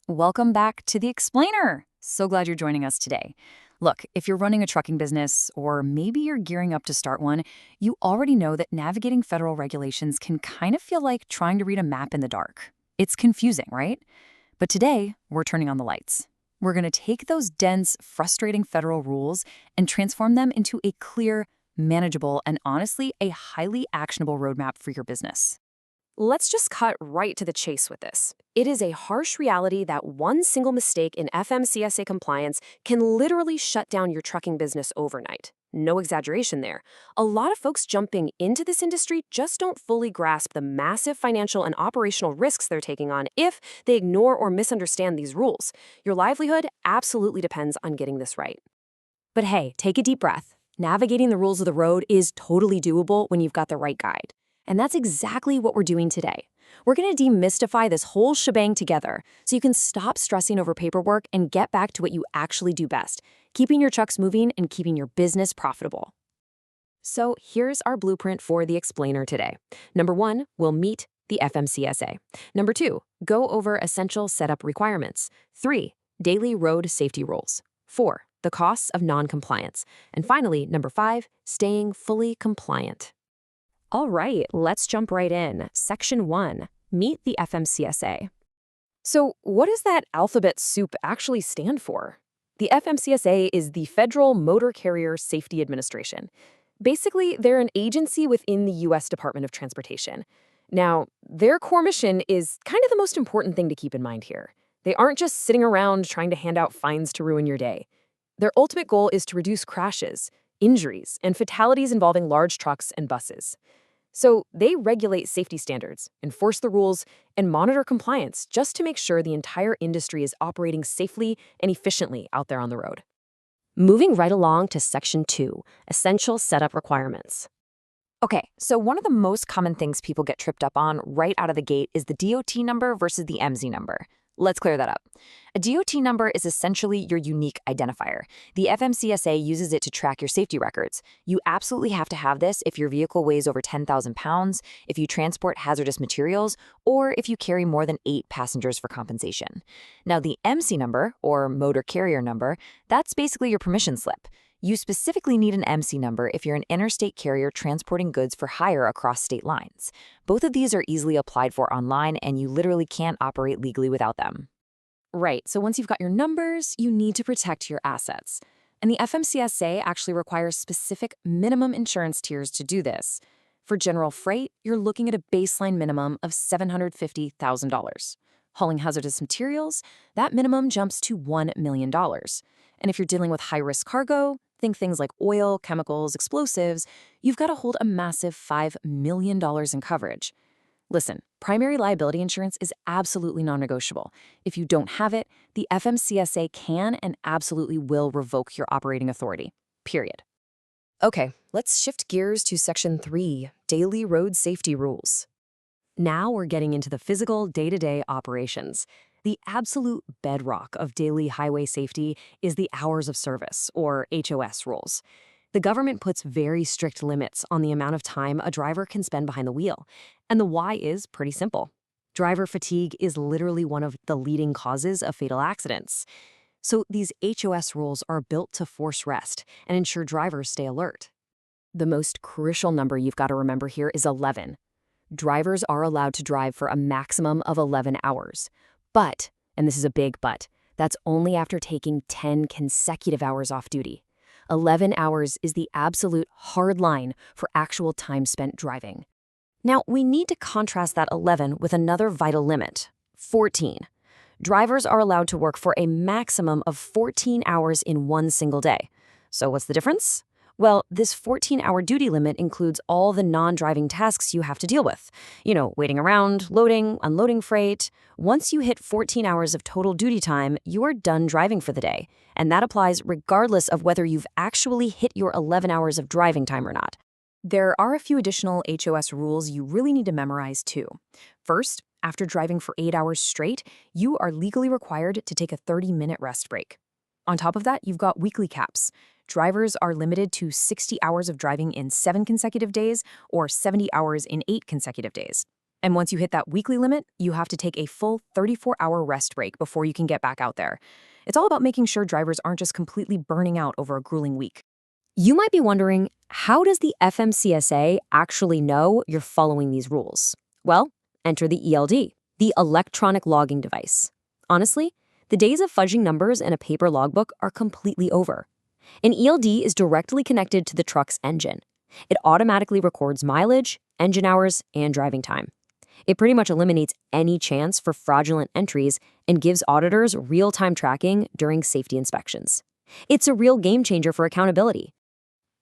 Welcome back to The Explainer. So glad you're joining us today. Look, if you're running a trucking business, or maybe you're gearing up to start one, you already know that navigating federal regulations can kind of feel like trying to read a map in the dark. It's confusing, right? But today, we're turning on the lights. We're going to take those dense, frustrating federal rules and transform them into a clear, manageable, and honestly, a highly actionable roadmap for your business. Let's just cut right to the chase with this. It is a harsh reality that one single mistake in FMCSA compliance can literally shut down your trucking business overnight. No exaggeration there. A lot of folks jumping into this industry just don't fully grasp the massive financial and operational risks they're taking on if they ignore or misunderstand these rules. Your livelihood absolutely depends on getting this right. But hey, take a deep breath. Navigating the rules of the road is totally doable when you've got the right guide. And that's exactly what we're doing today. We're going to demystify this whole shebang together so you can stop stressing over paperwork and get back to what you actually do best, keeping your trucks moving and keeping your business profitable. So here's our blueprint for the explainer today. Number 1, we'll meet the FMCSA. Number 2, go over essential setup requirements. 3, daily road safety rules. 4, the costs of non-compliance. And finally, number 5, staying fully compliant. All right, let's jump right in. Section 1, meet the FMCSA. So what does that alphabet soup actually stand for? The FMCSA is the Federal Motor Carrier Safety Administration. Basically, they're an agency within the U.S. Department of Transportation. Now, their core mission is kind of the most important thing to keep in mind here. They aren't just sitting around trying to hand out fines to ruin your day. Their ultimate goal is to reduce crashes, injuries, and fatalities involving large trucks and buses. So they regulate safety standards, enforce the rules, and monitor compliance just to make sure the entire industry is operating safely and efficiently out there on the road. Moving right along to Section 2, Essential Setup Requirements. Okay, so one of the most common things people get tripped up on right out of the gate is the DOT number versus the MZ number. Let's clear that up. A DOT number is essentially your unique identifier. The FMCSA uses it to track your safety records. You absolutely have to have this if your vehicle weighs over 10,000 pounds, if you transport hazardous materials, or if you carry more than 8 passengers for compensation. Now, the MC number, or motor carrier number, that's basically your permission slip. You specifically need an MC number if you're an interstate carrier transporting goods for hire across state lines. Both of these are easily applied for online, and you literally can't operate legally without them. Right, so once you've got your numbers, you need to protect your assets. And the FMCSA actually requires specific minimum insurance tiers to do this. For general freight, you're looking at a baseline minimum of $750,000. Hauling hazardous materials, that minimum jumps to $1 million. And if you're dealing with high-risk cargo, think things like oil, chemicals, explosives, you've got to hold a massive $5 million in coverage. Listen, primary liability insurance is absolutely non-negotiable. If you don't have it, the FMCSA can and absolutely will revoke your operating authority. Period. Okay, let's shift gears to Section 3, Daily Road Safety Rules. Now we're getting into the physical day-to-day operations. The absolute bedrock of daily highway safety is the hours of service, or HOS rules. The government puts very strict limits on the amount of time a driver can spend behind the wheel, and the why is pretty simple. Driver fatigue is literally one of the leading causes of fatal accidents. So these HOS rules are built to force rest and ensure drivers stay alert. The most crucial number you've got to remember here is 11. Drivers are allowed to drive for a maximum of 11 hours. But, and this is a big but, that's only after taking 10 consecutive hours off duty. 11 hours is the absolute hard line for actual time spent driving. Now, we need to contrast that 11 with another vital limit, 14. Drivers are allowed to work for a maximum of 14 hours in one single day. So what's the difference? Well, this 14-hour duty limit includes all the non-driving tasks you have to deal with. Waiting around, loading, unloading freight. Once you hit 14 hours of total duty time, you are done driving for the day. And that applies regardless of whether you've actually hit your 11 hours of driving time or not. There are a few additional HOS rules you really need to memorize too. First, after driving for 8 hours straight, you are legally required to take a 30-minute rest break. On top of that, you've got weekly caps. Drivers are limited to 60 hours of driving in 7 consecutive days or 70 hours in 8 consecutive days. And once you hit that weekly limit, you have to take a full 34-hour rest break before you can get back out there. It's all about making sure drivers aren't just completely burning out over a grueling week. You might be wondering, how does the FMCSA actually know you're following these rules? Well, enter the ELD, the electronic logging device. Honestly, the days of fudging numbers in a paper logbook are completely over. An ELD is directly connected to the truck's engine. It automatically records mileage, engine hours, and driving time. It pretty much eliminates any chance for fraudulent entries and gives auditors real-time tracking during safety inspections. It's a real game changer for accountability.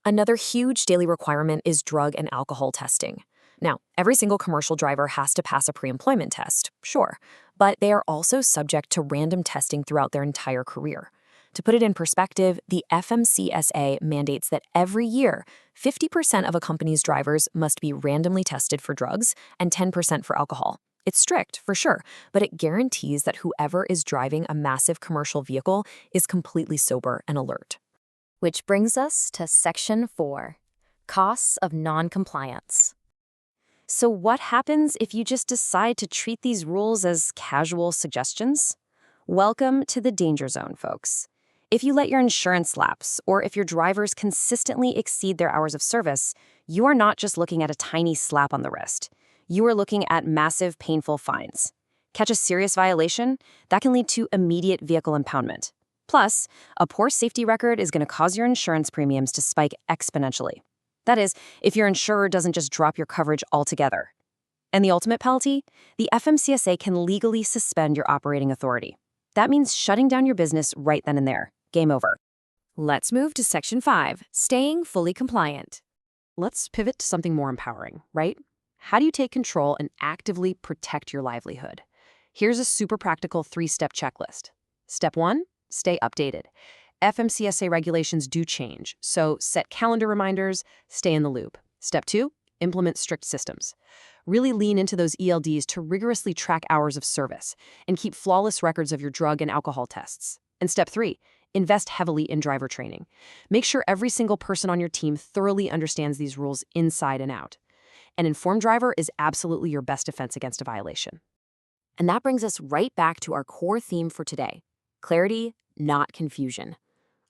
Another huge daily requirement is drug and alcohol testing. Now, every single commercial driver has to pass a pre-employment test, sure, but they are also subject to random testing throughout their entire career. To put it in perspective, the FMCSA mandates that every year, 50% of a company's drivers must be randomly tested for drugs and 10% for alcohol. It's strict, for sure, but it guarantees that whoever is driving a massive commercial vehicle is completely sober and alert. Which brings us to Section 4, Costs of Non-Compliance. So what happens if you just decide to treat these rules as casual suggestions? Welcome to the danger zone, folks. If you let your insurance lapse, or if your drivers consistently exceed their hours of service, you are not just looking at a tiny slap on the wrist. You are looking at massive, painful fines. Catch a serious violation? That can lead to immediate vehicle impoundment. Plus, a poor safety record is going to cause your insurance premiums to spike exponentially. That is, if your insurer doesn't just drop your coverage altogether. And the ultimate penalty? The FMCSA can legally suspend your operating authority. That means shutting down your business right then and there. Game over. Let's move to Section 5, Staying Fully Compliant. Let's pivot to something more empowering, right? How do you take control and actively protect your livelihood? Here's a super practical 3-step checklist. Step 1, stay updated. FMCSA regulations do change, so set calendar reminders, stay in the loop. Step 2, implement strict systems. Really lean into those ELDs to rigorously track hours of service and keep flawless records of your drug and alcohol tests. And Step 3, invest heavily in driver training. Make sure every single person on your team thoroughly understands these rules inside and out. An informed driver is absolutely your best defense against a violation. And that brings us right back to our core theme for today: clarity, not confusion.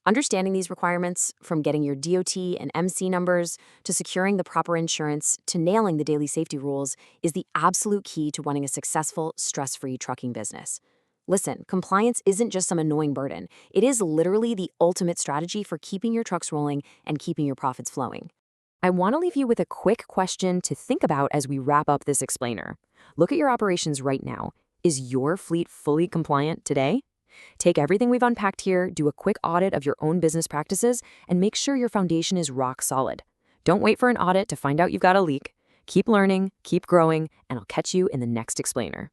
Understanding these requirements, from getting your DOT and MC numbers to securing the proper insurance to nailing the daily safety rules, is the absolute key to running a successful, stress-free trucking business. Listen, compliance isn't just some annoying burden. It is literally the ultimate strategy for keeping your trucks rolling and keeping your profits flowing. I want to leave you with a quick question to think about as we wrap up this explainer. Look at your operations right now. Is your fleet fully compliant today? Take everything we've unpacked here, do a quick audit of your own business practices, and make sure your foundation is rock solid. Don't wait for an audit to find out you've got a leak. Keep learning, keep growing, and I'll catch you in the next explainer.